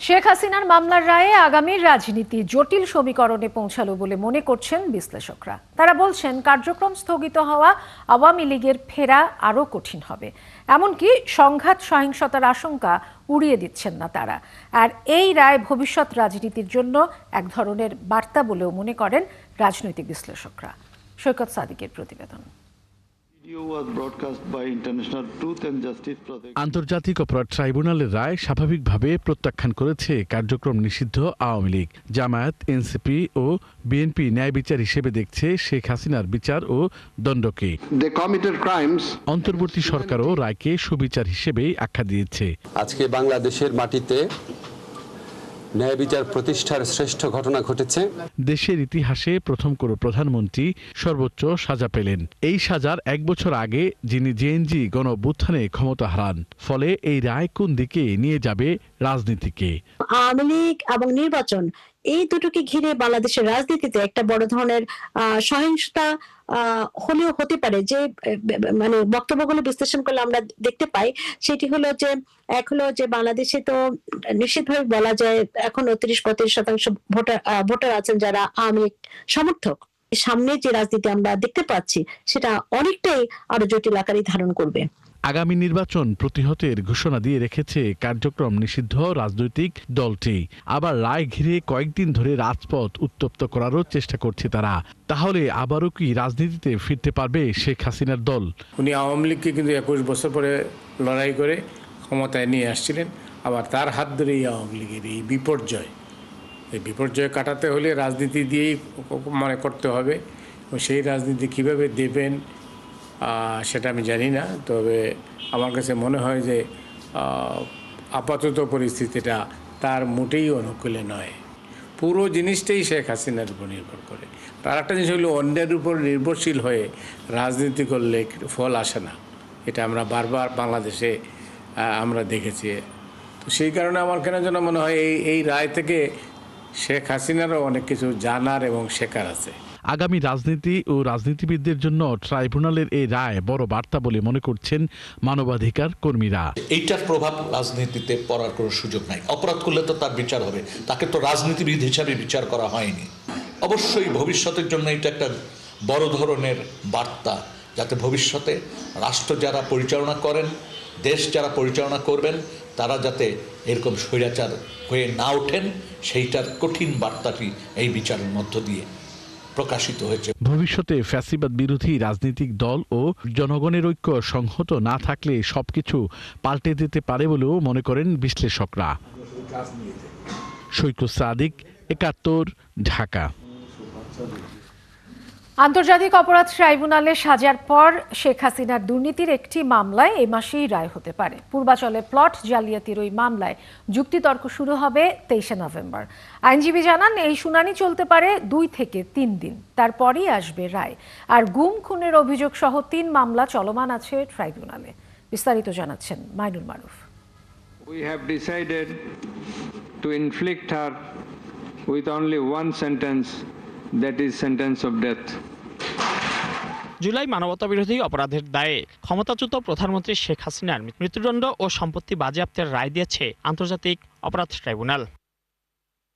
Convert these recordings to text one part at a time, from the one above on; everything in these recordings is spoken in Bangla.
শেখ হাসিনার মামলার রায়ে আগামীর রাজনীতি জটিল সমীকরণে পৌঁছালো বলে মনে করছেন বিশ্লেষকরা। তারা বলছেন কার্যক্রম স্থগিত হওয়া আওয়ামী লীগের ফেরা আরও কঠিন হবে, এমনকি সংঘাত সহিংসতার আশঙ্কা উড়িয়ে দিচ্ছেন না তারা। আর এই রায় ভবিষ্যৎ রাজনীতির জন্য এক ধরনের বার্তা বলেও মনে করেন রাজনৈতিক বিশ্লেষকরা। সৈকত সাদিকের প্রতিবেদন। আন্তর্জাতিক অপরাধ ট্রাইব্যুনালের রায় স্বাভাবিকভাবে প্রত্যাখ্যান করেছে কার্যক্রম নিষিদ্ধ আওয়ামী লীগ। জামায়াত, এনসিপি ও বিএনপি ন্যায় বিচার হিসেবে দেখছে শেখ হাসিনার বিচার ও দণ্ডকে। অন্তর্বর্তী সরকারও রায়কে সুবিচার হিসেবেই আখ্যা দিয়েছে। আজকে বাংলাদেশের মাটিতে ন্যায় বিচার প্রতিষ্ঠার শ্রেষ্ঠ ঘটনা ঘটেছে। দেশের ইতিহাসে প্রথম কোনো প্রধানমন্ত্রী সর্বোচ্চ সাজা পেলেন। এই সাজার এক বছর আগে যিনি জেএনজি গণঅভ্যুত্থানে ক্ষমতা হারান। ফলে এই রায় কোন দিকে নিয়ে যাবে রাজনীতিকে? আওয়ামী লীগ এবং নির্বাচন, এই দুটোকে ঘিরে বাংলাদেশের রাজনীতিতে একটা বড় ধরনের সহিংসতা হলেও হতে পারে। যে মানে বক্তব্যগুলো বিশ্লেষণ করলে আমরা দেখতে পাই, সেটি হলো যে এক হলো যে বাংলাদেশে তো নিশ্চিতভাবে বলা যায় এখন 30-35% ভোটার আছেন যারা আওয়ামী লীগ সমর্থক। সামনে যে রাজনীতি আমরা দেখতে পাচ্ছি সেটা অনেকটাই আরো জটিল আকারে ধারণ করবে। আগামী নির্বাচন প্রতিহতের ঘোষণা দিয়ে রেখেছে কার্যক্রম নিষিদ্ধ রাজনৈতিক দলটি। আবার রায় ঘিরে কয়েকদিন ধরে রাজপথ উত্তপ্ত করারও চেষ্টা করছে তারা। তাহলে আবারও কি রাজনীতিতে ফিরতে পারবে শেখ হাসিনার দল? উনি আওয়ামী লীগকে কিন্তু 21 বছর পরে লড়াই করে ক্ষমতায় নিয়ে আসছিলেন। আবার তার হাত ধরেই আওয়ামী লীগের এই বিপর্যয় কাটাতে হলে রাজনীতি দিয়েই করতে হবে। সেই রাজনীতি কিভাবে দেবেন সেটা আমি জানি না। তবে আমার কাছে মনে হয় যে আপাতত পরিস্থিতিটা তার মোটেই অনুকূলে নয়। পুরো জিনিসটাই শেখ হাসিনার উপর নির্ভর করে। তার একটা জিনিস হলো অন্যের উপর নির্ভরশীল হয়ে রাজনীতি করলে ফল আসে না। এটা আমরা বারবার বাংলাদেশে আমরা দেখেছি। তো সেই কারণে আমার কেন যেন মনে হয় এই রায় থেকে শেখ হাসিনারও অনেক কিছু জানার এবং শেখার আছে। আগামী রাজনীতি ও রাজনীতিবিদদের জন্য ট্রাইব্যুনালের এই রায় বড় বার্তা বলে মনে করছেন মানবাধিকার কর্মীরা। এইটার প্রভাব রাজনীতিতে পড়ার কোনো সুযোগ নাই। অপরাধ করলে তো তার বিচার হবে, তাকে তো রাজনীতিবিদ হিসাবে বিচার করা হয়নি। অবশ্যই ভবিষ্যতের জন্য এটা একটা বড় ধরনের বার্তা, যাতে ভবিষ্যতে রাষ্ট্র যারা পরিচালনা করেন, দেশ যারা পরিচালনা করবেন, তারা যাতে এরকম স্বৈরাচার হয়ে না ওঠেন, সেইটার কঠিন বার্তাটি এই বিচারের মধ্য দিয়ে প্রকাশিত হয়েছে। ভবিষ্যতে ফ্যাসিবাদ বিরোধী রাজনৈতিক দল ও জনগণের ঐক্য সংহত না থাকলে সবকিছু পাল্টে যেতে পারে বলেও মনে করেন বিশ্লেষকরা। সৈকত সাদিক, ৭১, ঢাকা। আন্তর্জাতিক অপরাধ ট্রাইব্যুনালে সাজার পর শেখ হাসিনার দুর্নীতির একটি মামলায় এ মাসেই রায় হতে পারে। পূর্বাচলে প্লট জালিয়াতির ওই মামলায় যুক্তিতর্ক শুরু হবে 23শে নভেম্বর। আইনজীবী জানান এই শুনানি চলতে পারে 2 থেকে 3 দিন, তারপরই আসবে রায়। আর গুম খুনের অভিযোগ সহ 3 মামলা চলমান আছে ট্রাইব্যুনালে। বিস্তারিত জানাচ্ছেন মাইনুল মারুফ। We have decided to inflict her with only one sentence, that is sentence of death. July মানবতাবিরোধী অপরাধের দায়ে ক্ষমতাচ্যুত প্রধানমন্ত্রী শেখ হাসিনার মৃত্যুদণ্ড ও সম্পত্তি বাজেয়াপ্তের রায় দিয়েছে আন্তর্জাতিক অপরাধ ট্রাইব্যুনাল।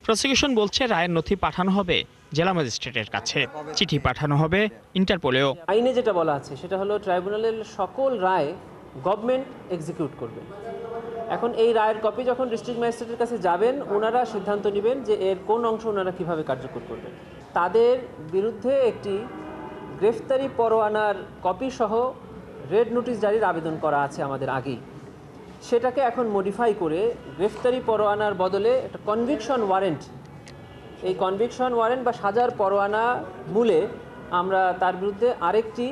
প্রসিকিউশন বলছে রায়ের নথি পাঠানো হবে জেলা ম্যাজিস্ট্রেটের কাছে, চিঠি পাঠানো হবে ইন্টারপোলেও। আইনে যেটা বলা আছে সেটা হলো ট্রাইব্যুনালের সকল রায় গভর্নমেন্ট এক্সিকিউট করবে। এখন এই রায়ের কপি যখন ডিস্ট্রিক্ট ম্যাজিস্ট্রেটের কাছে যাবেন, ওনারা সিদ্ধান্ত নেবেন যে এর কোন অংশ ওনারা কিভাবে কার্যকর করবেন। তাদের বিরুদ্ধে একটি গ্রেফতারি পরোয়ানার কপি সহ রেড নোটিশ জারির আবেদন করা আছে আমাদের আগেই। সেটাকে এখন মডিফাই করে গ্রেফতারি পরোয়ানার বদলে একটা কনভিকশন ওয়ারেন্ট, এই কনভিকশন ওয়ারেন্ট বা সাজার পরোয়ানা মূলে আমরা তার বিরুদ্ধে আরেকটি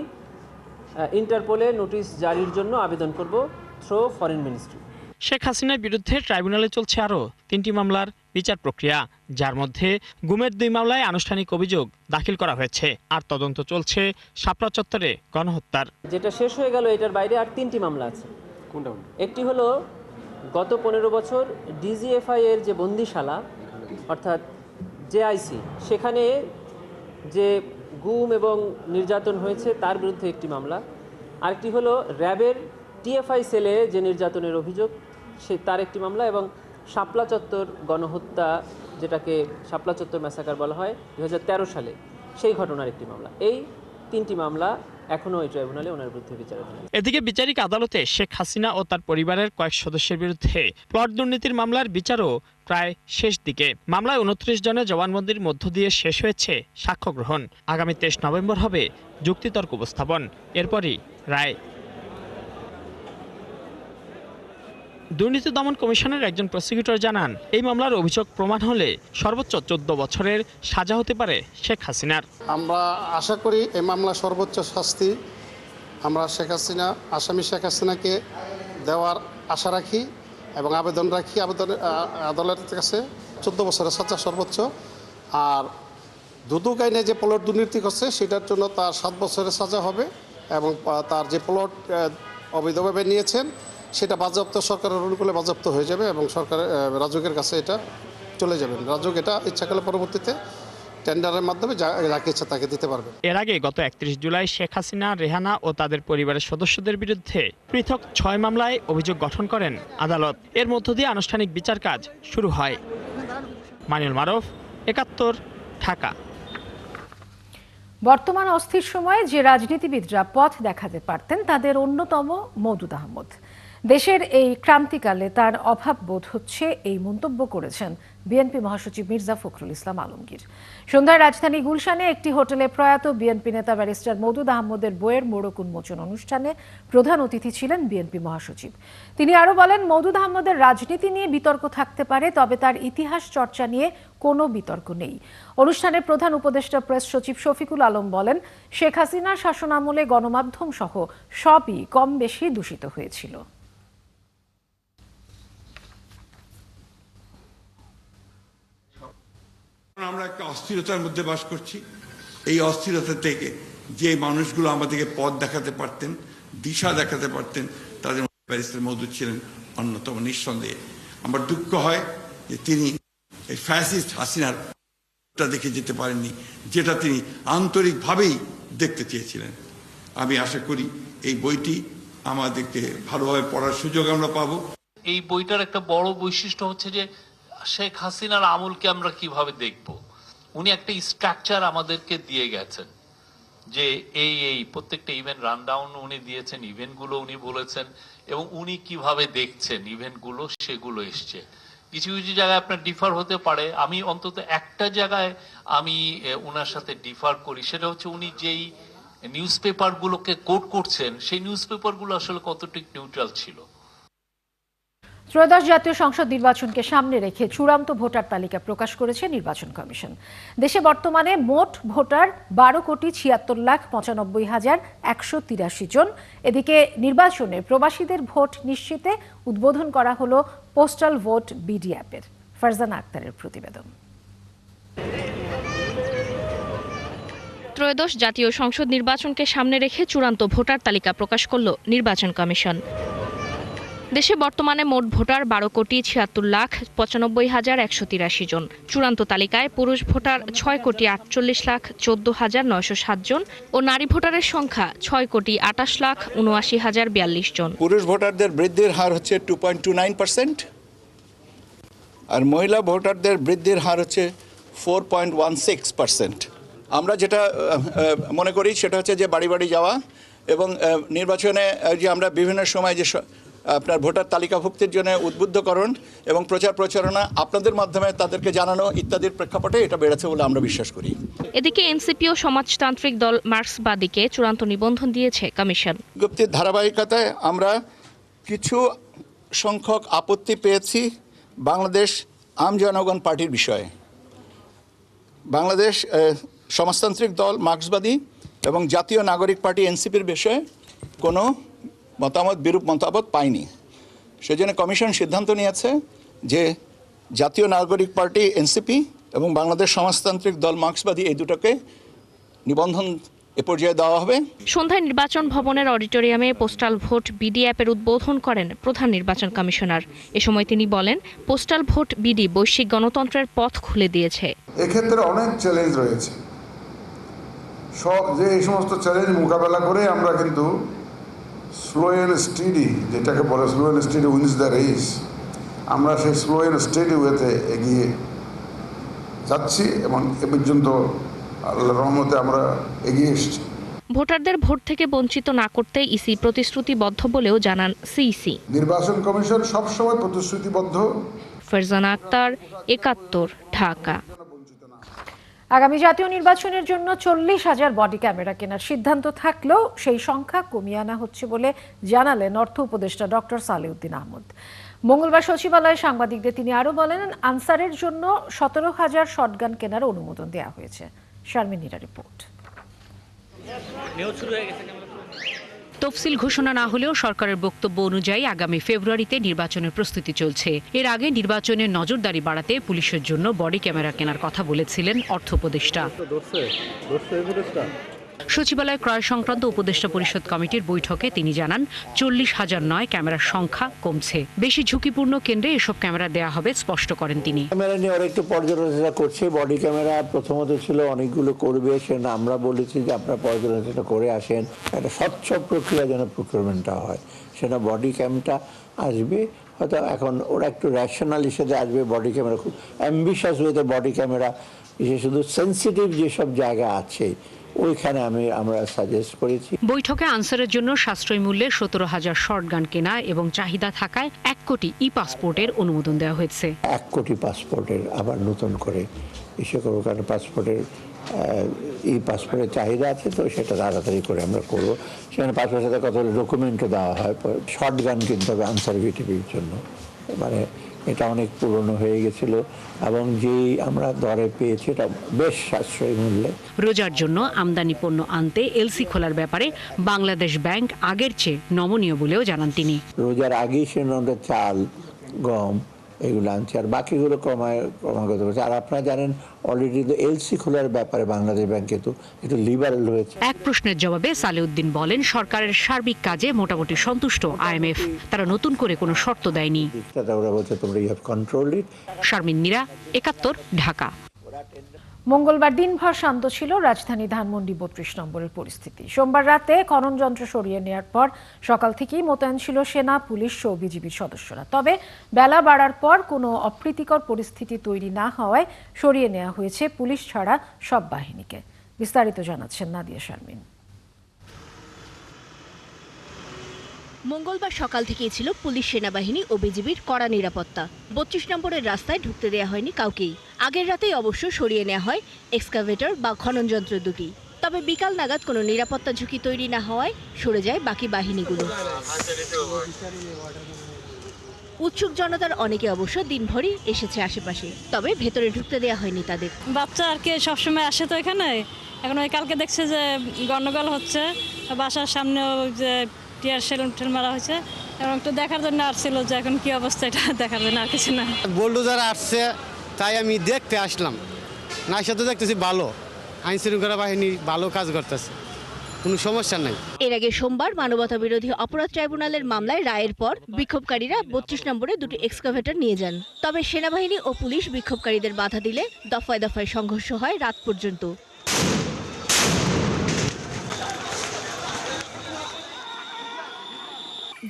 ইন্টারপোলে নোটিশ জারির জন্য আবেদন করব থ্রু ফরেন মিনিস্ট্রি। শেখ হাসিনার বিরুদ্ধে ট্রাইব্যুনালে চলছে আরও 3টি মামলার বিচার প্রক্রিয়া, যার মধ্যে গুমের 2 মামলায় আনুষ্ঠানিক অভিযোগ দাখিল করা হয়েছে। আর তদন্ত চলছে শাপলা চত্বরে গণহত্যার। যেটা শেষ হয়ে গেল, এটার বাইরে আর 3টি মামলা আছে। কোনটা? একটি হলো গত 15 বছর ডিজিএফআই এর যে বন্দিশালা অর্থাৎ জেআইসি, সেখানে যে গুম এবং নির্যাতন হয়েছে তার বিরুদ্ধে একটি মামলা। আরেকটি হলো র্যাবের টিএফআই সেলে যে নির্যাতনের অভিযোগ, তার একটি মামলা। এবং শাপলা চত্বর গণহত্যা, যেটাকে শাপলা চত্বর ম্যাসাকার বলা হয় 2013 সালে, সেই ঘটনার একটি মামলা। এই 3টি মামলা এখনও এই ট্রাইব্যুনালে ওনার বিরুদ্ধে বিচারাধীন। এদিকে বিচারিক আদালতে শেখ হাসিনা ও তার পরিবারের কয়েক সদস্যের বিরুদ্ধে প্লট দুর্নীতির মামলার বিচারও প্রায় শেষ দিকে। মামলায় 29 জনের জবানবন্দির মধ্য দিয়ে শেষ হয়েছে সাক্ষ্য গ্রহণ। আগামী 23 নভেম্বর হবে যুক্তিতর্ক উপস্থাপন, এরপরই রায়। দুর্নীতি দমন কমিশনের একজন প্রসিকিউটর জানান, এই মামলার অভিযোগ প্রমাণ হলে সর্বোচ্চ 14 বছরের সাজা হতে পারে শেখ হাসিনার। আমরা আশা করি এই মামলা সর্বোচ্চ শাস্তি আমরা আসামি শেখ হাসিনাকে দেওয়ার আশা রাখি এবং আবেদন রাখি আদালতের কাছে 14 বছরের সাজা সর্বোচ্চ। আর দুদক আইনে যে প্লট দুর্নীতি করছে সেটার জন্য তার 7 বছরের সাজা হবে এবং তার যে প্লট অবৈধভাবে নিয়েছেন সেটা বাজেয়াপ্ত, সরকারের অনুকূলে বাজেয়াপ্ত হয়ে যাবে এবং রাজুকের কাছে এটা চলে যাবেন। রাজুক এটা ইচ্ছাকালে পরবর্তীতে টেন্ডারের মাধ্যমে যাকে ইচ্ছা তাকে দিতে পারবে। এর আগে গত 31 জুলাই শেখ হাসিনা, রেহানা ও তাদের পরিবারের সদস্যদের বিরুদ্ধে পৃথক 6 মামলায় অভিযোগ গঠন করেন আদালত। এর মধ্য দিয়ে আনুষ্ঠানিক বিচার কাজ শুরু হয়। মানিউল মারুফ, 71, ঢাকা। বর্তমান অস্থির সময়ে যে রাজনীতিবিদরা পথ দেখাতে পারতেন তাদের অন্যতম মওদুদ আহমদ। দেশের এই ক্রান্তিকালে তার অভাব বোধ হচ্ছে, এই মন্তব্য করেছেন বিএনপি মহাসচিব মির্জা ফখরুল ইসলাম আলমগীর। সন্ধ্যায় রাজধানী গুলশানে একটি হোটেলে প্রয়াত বিএনপি নেতা ব্যারিস্টার মওদুদ আহমদের বইয়ের মোড়ক উন্মোচন অনুষ্ঠানে প্রধান অতিথি ছিলেন বিএনপি মহাসচিব। তিনি আরও বলেন, মওদুদ আহমদের রাজনীতি নিয়ে বিতর্ক থাকতে পারে, তবে তার ইতিহাস চর্চা নিয়ে কোনো বিতর্ক নেই। অনুষ্ঠানে প্রধান উপদেষ্টা প্রেস সচিব শফিকুল আলম বলেন, শেখ হাসিনার শাসনামলে গণমাধ্যম সহ সবই কম বেশি দূষিত হয়েছিল। আমরা একটা অস্থিরতার মধ্যে বাস করছি। এই অস্থিরতা থেকে যে মানুষগুলো আমাদেরকে পথ দেখাতে পারতেন, দিশা দেখাতে পারতেন, তাদের ব্যারিস্টার মওদুদ ছিলেন অন্যতম, নিঃসন্দেহে। আমার দুঃখ হয় যে তিনি এই ফ্যাসিস্ট হাসিনার দেখে যেতে পারেননি, যেটা তিনি আন্তরিকভাবেই দেখতে চেয়েছিলেন। আমি আশা করি এই বইটি আমাদেরকে ভালোভাবে পড়ার সুযোগ আমরা পাবো। এই বইটার একটা বড় বৈশিষ্ট্য হচ্ছে যে শেখ হাসিনার আমলকে আমরা কিভাবে দেখব। উনি একটা স্ট্রাকচার আমাদেরকে দিয়ে গেছেন যে এই প্রত্যেকটা ইভেন্ট রানডাউন উনি দিয়েছেন, ইভেন্টগুলো উনি বলেছেন এবং উনি কিভাবে দেখছেন ইভেন্টগুলো, সেগুলো এসছে। কিছু কিছু জায়গায় আপনার ডিফার হতে পারে। আমি অন্তত একটা জায়গায় আমি ওনার সাথে ডিফার করি, সেটা হচ্ছে উনি যেই নিউজ পেপারগুলোকে কোট করছেন সেই নিউজ পেপারগুলো আসলে কতটুকু নিউট্রাল ছিল। ত্রয়োদশ জাতীয় সংসদ নির্বাচনকে সামনে রেখে চূড়ান্ত ভোটার তালিকা প্রকাশ করেছে নির্বাচন কমিশন। দেশে বর্তমানে মোট ভোটার 12,76,95,183 জন। এদিকে নির্বাচনে প্রবাসীদের ভোট নিশ্চিতে উদ্বোধন করা হলো পোস্টাল ভোট বিডি অ্যাপের। ফারজানা আক্তারের প্রতিবেদন। ত্রয়োদশ জাতীয় সংসদ নির্বাচনকে সামনে রেখে চূড়ান্ত ভোটার তালিকা প্রকাশ করল নির্বাচন কমিশন। দেশে বর্তমানে মোট ভোটার 12,76,95,183 জন। চূড়ান্ত তালিকায় পুরুষ ভোটার 6,48,14,907 জন ও নারী ভোটারের সংখ্যা 6,28,79,042 জন। পুরুষ ভোটারদের বৃদ্ধির হার হচ্ছে 2.29% আর মহিলা ভোটারদের বৃদ্ধির হার হচ্ছে 4.16%। আমরা যেটা মনে করি সেটা হচ্ছে যে বাড়ি বাড়ি যাওয়া এবং নির্বাচনে যে আমরা বিভিন্ন সময় যে আপনার ভোটার তালিকাভুক্তির জন্য উদ্বুদ্ধকরণ এবং প্রচার প্রচারণা আপনাদের মাধ্যমে তাদেরকে জানানো ইত্যাদির প্রেক্ষাপটে এটা বেড়েছে বলে আমরা বিশ্বাস করি। এদিকে এনসিপি ও সমাজতান্ত্রিক দল মার্ক্সবাদীকে চূড়ান্ত নিবন্ধন দিয়েছে কমিশন। বিজ্ঞপ্তির ধারাবাহিকতায় আমরা কিছু সংখ্যক আপত্তি পেয়েছি বাংলাদেশ আম জনগণ পার্টির বিষয়ে। বাংলাদেশ সমাজতান্ত্রিক দল মার্ক্সবাদী এবং জাতীয় নাগরিক পার্টি এনসিপির বিষয়ে কোনো বিরূপ মতামত পায়নি। সেজন্য কমিশন সিদ্ধান্ত নিয়েছে যে জাতীয় নাগরিক পার্টি এনসিপি এবং বাংলাদেশ সমাজতান্ত্রিক দল মার্ক্সবাদী এই দুটোকে নিবন্ধন এ পর্যায়ে দেওয়া হবে। সন্ধ্যায় নির্বাচন ভবনের অডিটোরিয়ামে পোস্টাল ভোট বিডি অ্যাপের উদ্বোধন করেন প্রধান নির্বাচন কমিশনার। এ সময় তিনি বলেন, পোস্টাল ভোট বিডি বৈশ্বিক গণতন্ত্রের পথ খুলে দিয়েছে। এক্ষেত্রে অনেক চ্যালেঞ্জ রয়েছে। এই সমস্ত চ্যালেঞ্জ মোকাবেলা করে আমরা কিন্তু স্লো অ্যান্ড স্টেডি, যেটাকে বলে slow and steady wins the race, আমরা সেই স্লো অ্যান্ড স্টেডি ওয়েতে এগিয়ে যাচ্ছি এবং এ পর্যন্ত আল্লাহর রহমতে আমরা এগিয়ে এসেছি। ভোটারদের ভোট থেকে বঞ্চিত না করতে ইসি প্রতিশ্রুতিবদ্ধ বলেও জানান সিইসি। নির্বাচন কমিশন সবসময় প্রতিশ্রুতিবদ্ধ। ফারজানা আক্তার, ৭১, ঢাকা। আগামী জাতীয় নির্বাচনের জন্য ৪০,০০০ বডি ক্যামেরা কেনার সিদ্ধান্ত থাকলেও সেই সংখ্যা কমিয়ে আনা হচ্ছে বলে জানালেন অর্থ উপদেষ্টা ডক্টর সালেউদ্দিন আহমদ। মঙ্গলবার সচিবালয়ে সাংবাদিকদের তিনি আরও বলেন, আনসারের জন্য ১৭,০০০ শটগান কেনার অনুমোদন দেওয়া হয়েছে। শারমিন নীরা রিপোর্ট। তফসিল ঘোষণা না হলেও সরকারের বক্তব্য অনুযায়ী আগামী ফেব্রুয়ারিতে নির্বাচনের প্রস্তুতি চলছে। এর আগে নির্বাচনের নজরদারি বাড়াতে পুলিশের জন্য বডি ক্যামেরা কেনার কথা বলেছিলেন অর্থ উপদেষ্টা। সচিবালয় ক্রয় সংক্রান্ত উপদেষ্টা পরিষদ কমিটির বৈঠকে তিনি জানান, ৪০,০০০ নয়, ক্যামেরার সংখ্যা কমছে। বেশি ঝুঁকিপূর্ণ কেন্দ্রে এসব ক্যামেরা দেয়া হবে স্পষ্ট করেন তিনি। ক্যামেরা নিয়ে ওরা একটু পর্যালোচনা করছে। বডি ক্যামেরা প্রথমত ছিল অনেকগুলো করবে, সেটা আমরা বলেছি যে আপনারা পর্যালোচনা করে আসেন, একটা স্বচ্ছ প্রক্রিয়া যেন প্রকিউরমেন্টটা হয়, সেটা বডি ক্যামটা আসবে। হয়তো এখন ওরা একটু রেশনাল হিসেবে আসবে। বডি ক্যামেরা খুব অ্যাম্বিশাস ওয়েতে বডি ক্যামেরা, শুধু সেন্সিটিভ যেসব জায়গা আছে ওইখানে আমরা সাজেস্ট করেছি। বৈঠকে আনসারের জন্য সাশ্রয়ী মূল্যে ১৭,০০০ শর্টগান কেনা এবং চাহিদা থাকায় ১ কোটি ই পাসপোর্টের অনুমোদন দেওয়া হয়েছে। ১ কোটি পাসপোর্টের আবার নতুন করে ইস্যু করবো, কারণ পাসপোর্টের ই পাসপোর্টের চাহিদা আছে, তো সেটা তাড়াতাড়ি করে আমরা করবো। সেখানে পাসপোর্টের সাথে কত ডকুমেন্টও দেওয়া হয়। শর্টগান কিনতে হবে আনসার ভিটিপির জন্য, মানে এটা অনেক পুরনো হয়ে গেছিল এবং যেই আমরা দরে পেয়েছি এটা বেশ সাশ্রয়ী মূল্যে। রোজার জন্য আমদানি পণ্য আনতে এলসি খোলার ব্যাপারে বাংলাদেশ ব্যাংক আগের চেয়ে নমনীয় বলেও জানান তিনি। রোজার আগেই সে চাল, গম এগুলো আনছে, আর বাকিগুলো ক্রমাগত করছে। আর আপনারা জানেন অলরেডি তো এলসি খোলার ব্যাপারে বাংলাদেশ ব্যাংকে তো একটু লিবারেল হয়েছে। এক প্রশ্নের জবাবে সালেউদ্দিন বলেন, সরকারের সার্বিক কাজে মোটামুটি সন্তুষ্ট আইএমএফ। তারা নতুন করে কোনো শর্ত দেয়নি। ওরা বলছে তোমরা ইউ হ্যাভ কন্ট্রোলড ইট। শারমিন নীরা, ৭১, ঢাকা। মঙ্গলবার দিনভর শান্ত ছিল রাজধানী ধানমন্ডি ৩২ নম্বরের পরিস্থিতি। সোমবার রাতে খনন যন্ত্র সরিয়ে নেওয়ার পর সকাল থেকেই মোতায়েন ছিল সেনা, পুলিশ ও বিজিবির সদস্যরা। তবে বেলা বাড়ার পর কোনো অপ্রীতিকর পরিস্থিতি তৈরি না হওয়ায় সরিয়ে নেওয়া হয়েছে পুলিশ ছাড়া সব বাহিনীকে। বিস্তারিত জানাচ্ছেন নাদিয়া শারমিন। মঙ্গলবার সকাল থেকেই ছিল পুলিশ, সেনাবাহিনী ও বিজিবির কড়া নিরাপত্তা। ৩২ নম্বরের রাস্তায় ঢুকতে দেওয়া হয়নি কাউকেই। আগের রাতেই অবশ্য সরিয়ে নেওয়া হয় এক্সকাভেটর বা খনন যন্ত্র দুটি। তবে বিকাল নাগাদ কোনো নিরাপত্তা ঝুঁকি তৈরি না হওয়ায় সরে যায় বাকি বাহিনীগুলো। উৎসুক জনতার অনেকে অবশ্য দিনভরই এসেছে আশেপাশে, তবে ভেতরে ঢুকতে দেওয়া হয়নি তাদের। বাচ্চা আর কি সবসময় আসে তো এখানে, এখন ওই কালকে দেখছে যে গন্ডগোল হচ্ছে, বাসার সামনে যে টিয়ার সেলুন মারা হয়েছে, এবং একটু দেখার জন্য আসছিল যে এখন কি অবস্থা, এটা দেখার জন্য, আর কিছু না। বুলডোজার আসছে তাই আমি দেখতে আসলাম। না এসে তো দেখতেছি ভালো, আইন শৃঙ্খলা বাহিনী ভালো কাজ করতেছে, কোনো সমস্যা নাই। এর আগে সোমবার মানবতা বিরোধী অপরাধ ট্রাইব্যুনালের মামলায় রায়ের পর বিক্ষোভকারীরা ৩২ নম্বরে দুটি এক্সকাভেটর নিয়ে যান। তবে সেনাবাহিনী ও পুলিশ বিক্ষোভকারীদের বাধা দিলে দফায় দফায় সংঘর্ষ হয় রাত পর্যন্ত।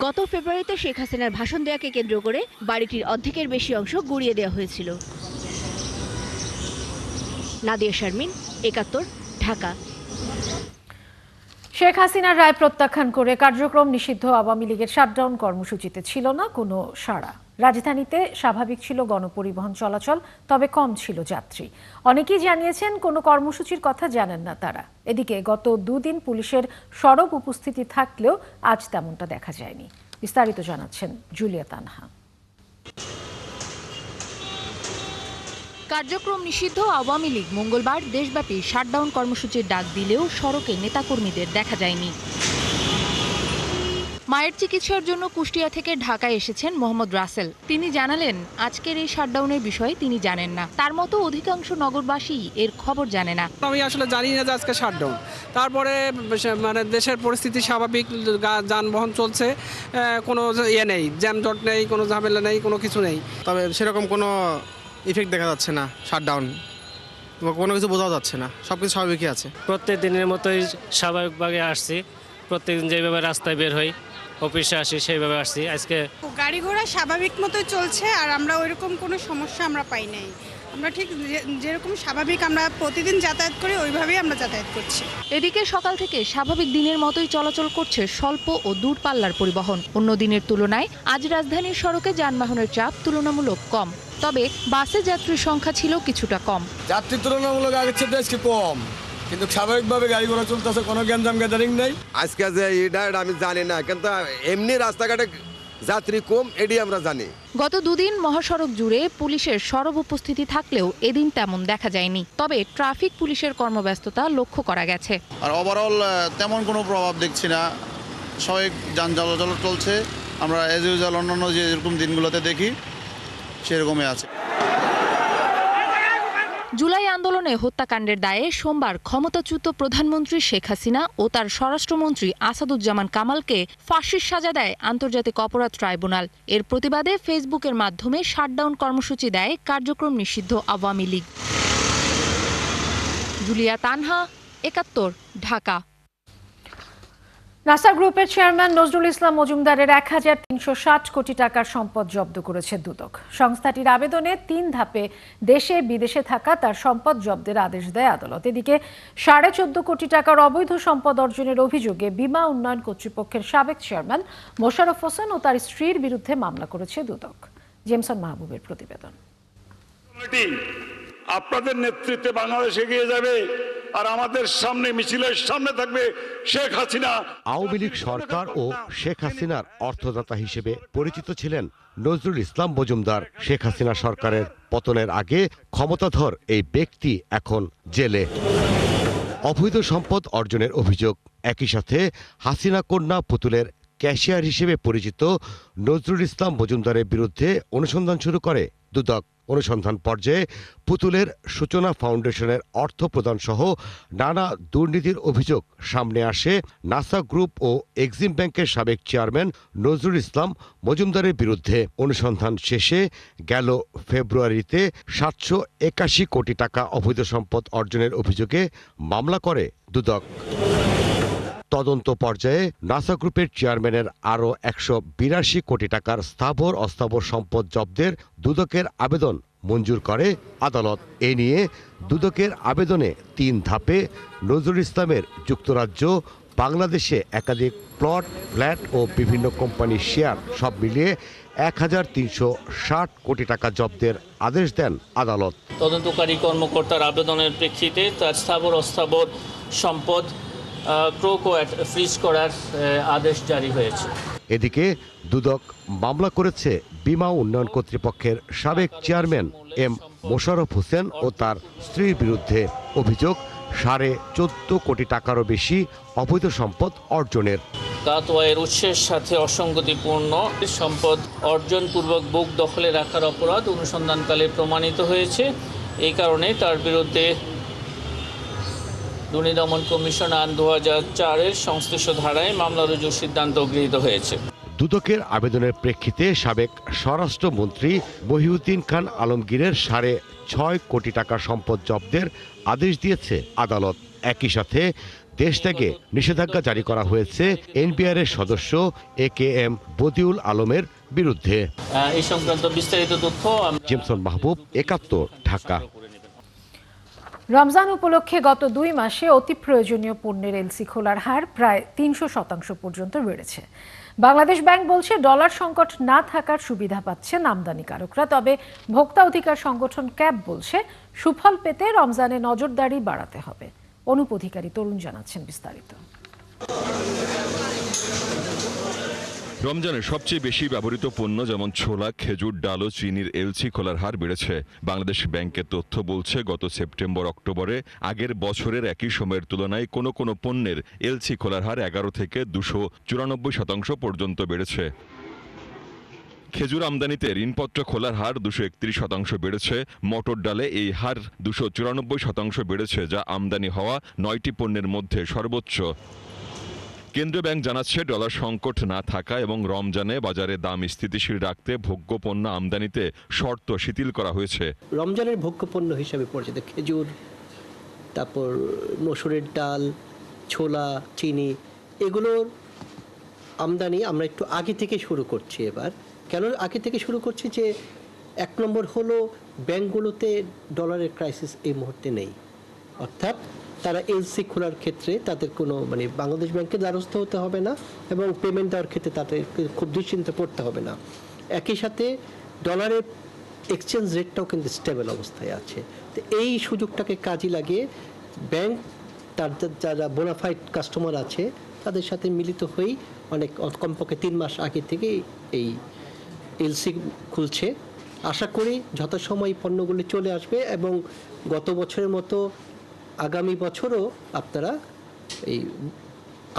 গত ফেব্রুয়ারিতে শেখ হাসিনার ভাষণ দেওয়াকে কেন্দ্র করে বাড়িটির অর্ধেকের বেশি অংশ গুঁড়িয়ে দেওয়া হয়েছিল। নাদিয়া শারমিন, ৭১, ঢাকা। শেখ হাসিনার রায় প্রত্যাখ্যান করে কার্যক্রম নিষিদ্ধ আওয়ামী লীগের শাটডাউন কর্মসূচিতে ছিল না কোনো সাড়া। রাজধানীতে স্বাভাবিক ছিল গণপরিবহন চলাচল, তবে কম ছিল যাত্রী। অনেকেই জানিয়েছেন কোনো কর্মসূচির কথা জানেন না তারা। এদিকে গত দুদিন পুলিশের সরব উপস্থিতি থাকলেও আজ তেমনটা দেখা যায়নি। বিস্তারিত জানাচ্ছেন জুলিয়া তানহা। কার্যক্রম নিষিদ্ধ আওয়ামী লীগ মঙ্গলবার দেশব্যাপী শাটডাউন কর্মসূচির ডাক দিলেও সড়কে নেতাকর্মীদের দেখা যায়নি। মায়ের চিকিৎসার জন্য কুষ্টিয়া থেকে ঢাকায় এসেছেন মোহাম্মদ রাসেল। তিনি জানালেন আজকের এই শাটডাউনের বিষয়ে তিনি জানেন না। তার মতো অধিকাংশ নগরবাসী এর খবর জানে না। আমি আসলে জানি না যে আজকে শাটডাউন। তারপরে মানে দেশের পরিস্থিতি স্বাভাবিক, যানবাহন চলছে, কোনো ইয়ে নেই, জ্যামজট নেই, কোনো ঝামেলা নেই, কোনো কিছু নেই। তবে সেরকম কোনো ইফেক্ট দেখা যাচ্ছে না, শাটডাউন কোনো কিছু বোঝাও যাচ্ছে না, সব কিছু স্বাভাবিকই আছে। প্রত্যেক দিনের মতোই স্বাভাবিকভাবে আসছি, প্রত্যেকদিন যেভাবে রাস্তায় বের হই অফিসে আসি সেইভাবে আসছি আজকে। গাড়ি ঘোড়া স্বাভাবিক মতোই চলছে, আর আমরা ওইরকম কোনো সমস্যা আমরা পাই নাই। আমরা ঠিক যেরকম স্বাভাবিক আমরা প্রতিদিন যাতায়াত করি ওইভাবেই আমরা যাতায়াত করছি। এদিকে সকাল থেকে স্বাভাবিক দিনের মতোই চলাচল করছে স্বল্প ও দূরপাল্লার পরিবহন। অন্য দিনের তুলনায় আজ রাজধানীর সড়কে যানবাহনের চাপ তুলনামূলক কম, তবে বাসে যাত্রীর সংখ্যা ছিল কিছুটা কম। যাত্রী তুলনামূলক আগের চেয়ে আজকে কম, কিন্তু স্বাভাবিকভাবে গাড়ি ঘোড়া চলতেছে, কোনো গ্যাঞ্জাম গ্যাদারিং নেই। আজকে যে এটা আমি জানি না, কিন্তু এমনি রাস্তাঘাটে যাত্রী কম এটি আমরা জানি। গত দুদিন মহাসড়ক জুড়ে পুলিশের সরব উপস্থিতি থাকলেও এদিন তেমন দেখা যায়নি, তবে ট্রাফিক পুলিশের কর্মব্যস্ততা লক্ষ্য করা গেছে। আর ওভারঅল তেমন কোনো প্রভাব দেখছি না, স্বাভাবিক যান চলাচল চলছে। আমরা এজ ইউজুয়াল অন্যান্য যেরকম দিনগুলোতে দেখি সেরকমই আছে। জুলাই আন্দোলনে হত্যাকাণ্ডের দায়ে সোমবার ক্ষমতাচ্যুত প্রধানমন্ত্রী শেখ হাসিনা ও তার স্বরাষ্ট্রমন্ত্রী আসাদুজ্জামান কামালকে ফাঁসির সাজা দেয় আন্তর্জাতিক অপরাধ ট্রাইব্যুনাল। এর প্রতিবাদে ফেসবুকের মাধ্যমে শাটডাউন কর্মসূচি দেয় কার্যক্রম নিষিদ্ধ আওয়ামী লীগ। জুলিয়া তানহা, ৭১, ঢাকা। নাসা গ্রুপের চেয়ারম্যান নজরুল ইসলাম মজুমদারের ১,৩৬০ কোটি টাকার সম্পদ জব্দ করেছে দুদক। সংস্থাটির আবেদনে ৩ ধাপে দেশে বিদেশে থাকা তার সম্পদ জব্দের আদেশ দেয় আদালত। এদিকে ১৪.৫ কোটি টাকার অবৈধ সম্পদ অর্জনের অভিযোগে বীমা উন্নয়ন কর্তৃপক্ষের সাবেক চেয়ারম্যান মোশাররফ হোসেন ও তার স্ত্রীর বিরুদ্ধে মামলা করেছে দুদক। জেমসন মাহবুবের প্রতিবেদন। আপনাদের নেতৃত্বে বাংলাদেশ এগিয়ে যাবে, আর আমাদের সামনে মিছিলের সামনে থাকবে শেখ হাসিনা। আওয়ামী লীগ সরকার ও শেখ হাসিনার অর্থদাতা হিসেবে পরিচিত ছিলেন নজরুল ইসলাম মজুমদার। শেখ হাসিনা সরকারের পতনের আগে ক্ষমতাধর এই ব্যক্তি এখন জেলে। অবৈধ সম্পদ অর্জনের অভিযোগ, একই সাথে হাসিনা কন্যা পুতুলের ক্যাশিয়ার হিসেবে পরিচিত নজরুল ইসলাম মজুমদারের বিরুদ্ধে অনুসন্ধান শুরু করে দুদক। অনুসন্ধান পর্যায়ে পুতুলের সূচনা ফাউন্ডেশনের অর্থ প্রদান সহ নানা দুর্নীতির অভিযোগ সামনে আসে নাসা গ্রুপ ও এক্সিম ব্যাংকের সাবেক চেয়ারম্যান নজরুল ইসলাম মজুমদারের বিরুদ্ধে। অনুসন্ধান শেষে গেল ফেব্রুয়ারিতে ৭৮১ কোটি টাকা অবৈধ সম্পদ অর্জনের অভিযোগে মামলা করে দুদক। তদন্ত পর্যায়ে নাসা গ্রুপের চেয়ারম্যানের আরও ১৮২ কোটি টাকার স্থাবর অস্থাবর সম্পদ জব্দের দুদকের আবেদন মঞ্জুর করে আদালত। এ নিয়ে দুদকের আবেদনে ৩ ধাপে নজরুল ইসলামের যুক্তরাজ্য, বাংলাদেশে একাধিক প্লট, ফ্ল্যাট ও বিভিন্ন কোম্পানির শেয়ার সব মিলিয়ে ১,৩৬০ কোটি টাকা জব্দের আদেশ দেন আদালত। তদন্তকারী কর্মকর্তার আবেদনের প্রেক্ষিতে তার স্থাবর অস্থাবর সম্পদ ক্রোক ও ফ্রিজ করার আদেশ জারি হয়েছে। এদিকে দুদক মামলা করেছে বীমা উন্নয়ন কর্তৃপক্ষের সাবেক চেয়ারম্যান এম মোশাররফ হোসেন ও তার স্ত্রীর বিরুদ্ধে। অভিযোগ ১৪.৫ কোটি টাকারও বেশি অবৈধ সম্পদ অর্জনের। কাতওয়ায়ের উৎসের সাথে অসঙ্গতিপূর্ণ সম্পদ অর্জনপূর্বক বুক দখলে রাখার অপরাধ অনুসন্ধানকালে প্রমাণিত হয়েছে। এই কারণে তার বিরুদ্ধে দুর্নীতি দমন কমিশন আইন ২০০৪-এর সংশ্লিষ্ট ধারায় মামলা রুজুর সিদ্ধান্ত গৃহীত হয়েছে। দুদকের আবেদনের প্রেক্ষিতে সাবেক স্বরাষ্ট্রমন্ত্রী মহিউদ্দিন খান আলমগীরের ৬.৫ কোটি টাকা সম্পদ জব্দের আদেশ দিয়েছে আদালত। একই সাথে দেশ ত্যাগে নিষেধাজ্ঞা জারি করা হয়েছে এনবিআরের সদস্য AKM বদিউল আলমের বিরুদ্ধে। এই সংক্রান্ত বিস্তারিত তথ্য জেমসন মাহবুব, ৭১, ঢাকা। রমজান উপলক্ষে গত ২ মাসে অতি প্রয়োজনীয় পণ্যের এলসি খোলার হার প্রায় ৩০০% পর্যন্ত বেড়েছে। বাংলাদেশ ব্যাংক বলছে ডলার সংকট না থাকার সুবিধা পাচ্ছেন আমদানিকারকরা, তবে ভোক্তা অধিকার সংগঠন ক্যাব বলছে সুফল পেতে রমজানে নজরদারি বাড়াতে হবে। অনুপ অধিকারী তরুণ জানাচ্ছেন বিস্তারিত। রমজানের সবচেয়ে বেশি ব্যবহৃত পণ্য যেমন ছোলা, খেজুর, ডাল ও চিনির এলসি খোলার হার বেড়েছে। বাংলাদেশ ব্যাংকের তথ্য বলছে গত সেপ্টেম্বর-অক্টোবরে আগের বছরের একই সময়ের তুলনায় কোনো কোনো পণ্যের এলসি খোলার হার ১১ থেকে ২৯৪% পর্যন্ত বেড়েছে। খেজুর আমদানিতে ঋণপত্র খোলার হার ২৩১% বেড়েছে। মটর ডালে এই হার ২৯৪% বেড়েছে, যা আমদানি হওয়া ৯টি পণ্যের মধ্যে সর্বোচ্চ। কেন্দ্রীয় ব্যাংক জানাচ্ছে ডলার সংকট না থাকা এবং রমজানে বাজারে দাম স্থিতিশীল রাখতে ভোগ্য পণ্য আমদানিতে শর্ত শিথিল করা হয়েছে। রমজানের ভোগ্য পণ্য হিসেবে পরিচিত খেজুর, তারপর মসুরের ডাল, ছোলা, চিনি, এগুলোর আমদানি আমরা একটু আগে থেকে শুরু করছি এবার। কেন আগে থেকে শুরু করছি? যে 1 নম্বর হলো ব্যাংকগুলোতে ডলারের ক্রাইসিস এই মুহূর্তে নেই, অর্থাৎ তারা এলসি খোলার ক্ষেত্রে তাদের কোনো মানে বাংলাদেশ ব্যাংকের দ্বারস্থ হতে হবে না এবং পেমেন্ট দেওয়ার ক্ষেত্রে তাদের খুব দুশ্চিন্তা পড়তে হবে না। একই সাথে ডলারের এক্সচেঞ্জ রেটটাও কিন্তু স্টেবল অবস্থায় আছে। তো এই সুযোগটাকে কাজে লাগিয়ে ব্যাংক তার যারা বোনাফাইড কাস্টমার আছে তাদের সাথে মিলিত হয়েই অনেক কমপক্ষে 3 মাস আগে থেকে এই এলসি খুলছে। আশা করি যথাসময় পণ্যগুলি চলে আসবে এবং গত বছরের মতো আগামী বছরও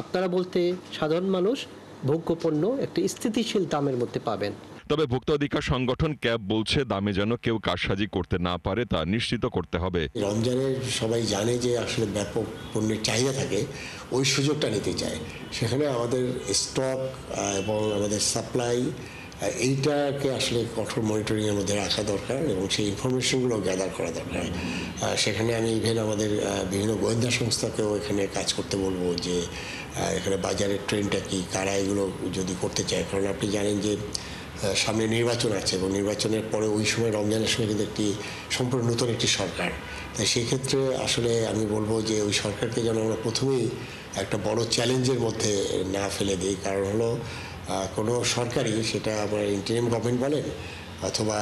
আপনারা বলতে সাধারণ মানুষ ভোগ্যপণ্য একটি স্থিতিশীল দামের মধ্যে পাবেন। তবে ভোক্তা অধিকার সংগঠন ক্যাব বলছে দামে যেন কেউ কারসাজি করতে না পারে তা নিশ্চিত করতে হবে। রমজানের সবাই জানে যে আসলে ব্যাপক পণ্যের চাহিদা থাকে, ওই সুযোগটা নিতে চায়। সেখানে আমাদের স্টক এবং আমাদের সাপ্লাই এইটাকে আসলে কঠোর মনিটরিংয়ের মধ্যে রাখা দরকার এবং সেই ইনফরমেশনগুলো গ্যাদার করা দরকার। সেখানে আমি ইভেন আমাদের বিভিন্ন গোয়েন্দা সংস্থাকেও এখানে কাজ করতে বলবো যে এখানে বাজারের ট্রেন্ডটা কি, কারা এগুলো যদি করতে চায়। কারণ আপনি জানেন যে সামনে নির্বাচন আছে এবং নির্বাচনের পরে ওই সময় রমজানের সময় কিন্তু একটি সম্পূর্ণ নতুন একটি সরকার। তাই সেক্ষেত্রে আসলে আমি বলবো যে ওই সরকারকে যেন আমরা প্রথমেই একটা বড় চ্যালেঞ্জের মধ্যে না ফেলে দিই। কারণ হলো কোনো সরকারই, সেটা আমরা ইন্টারিম গভর্নমেন্ট বলেন অথবা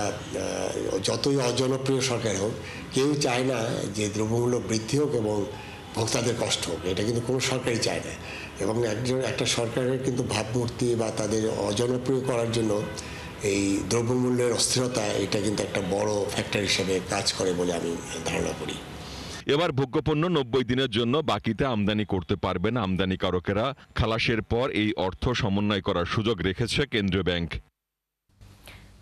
যতই অজনপ্রিয় সরকার হোক, কেউ চায় না যে দ্রব্যমূল্য বৃদ্ধি হোক এবং ভোক্তাদের কষ্ট হোক। এটা কিন্তু কোনো সরকারই চায় না। এবং একটা সরকারের কিন্তু ভাবমূর্তি বা তাদের অজনপ্রিয় করার জন্য এই দ্রব্যমূল্যের অস্থিরতা এটা কিন্তু একটা বড় ফ্যাক্টর হিসেবে কাজ করে বলে আমি ধারণা করি। এবার ভোগ্যপণ্য 90 দিনের জন্য বাকিতে আমদানি করতে পারবেন আমদানিকারকেরা। খালাসের পর এই অর্থ সমন্বয় করার সুযোগ রেখেছে কেন্দ্রীয় ব্যাংক।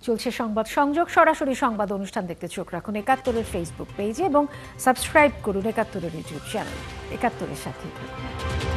চলছে সংবাদ সংযোগ। সরাসরি সংবাদ অনুষ্ঠান দেখতে চোখ রাখুন ৭১-এর ফেসবুক পেজে এবং সাবস্ক্রাইব করুন ৭১-এর ইউটিউব চ্যানেল। ৭১-এর সাথে থাকুন।